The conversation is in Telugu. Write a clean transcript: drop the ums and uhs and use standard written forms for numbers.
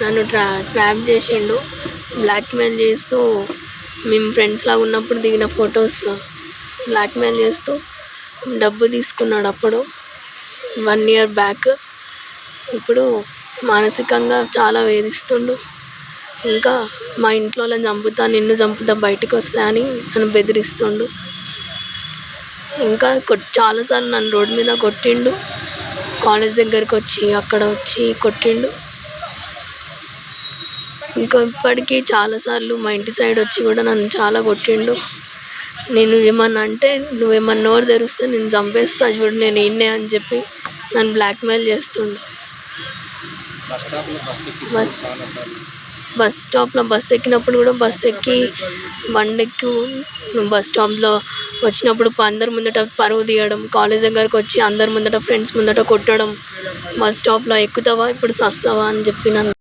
నన్ను ట్రాప్ చేసిండు. బ్లాక్మెయిల్ చేస్తూ మేము ఫ్రెండ్స్‌లా ఉన్నప్పుడు దిగిన ఫొటోస్ బ్లాక్మెయిల్ చేస్తూ డబ్బు తీసుకున్నాడు అప్పుడు 1 ఇయర్ బ్యాక్. ఇప్పుడు మానసికంగా చాలా వేధిస్తుండు. ఇంకా మా ఇంట్లో వాళ్ళని చంపుతా, నిన్ను చంపుతా, బయటకు వస్తా అని నన్ను బెదిరిస్తుండు. ఇంకా చాలాసార్లు నన్ను రోడ్డు మీద కొట్టిండు. కాలేజ్ దగ్గరికి వచ్చి అక్కడ వచ్చి కొట్టిండు. ఇంకా ఇప్పటికీ చాలాసార్లు మా ఇంటి సైడ్ వచ్చి కూడా నన్ను చాలా కొట్టిండు. నేను ఏమన్నా అంటే నువ్వేమన్నా నోరు తెరిస్తే నేను చంపేస్తా చూడు, నేను ఈయన్నే అని చెప్పి నన్ను బ్లాక్మెయిల్ చేస్తుండు. బస్ స్టాప్లో బస్ ఎక్కినప్పుడు కూడా బస్ ఎక్కి బండెక్కి బస్ స్టాప్లో వచ్చినప్పుడు అందరి ముందట పరువు తీయడం, కాలేజ్ దగ్గరకు వచ్చి అందరి ముందట ఫ్రెండ్స్ ముందట కొట్టడం, బస్ స్టాప్లో ఎక్కుతావా ఇప్పుడు చస్తావా అని చెప్పి నన్ను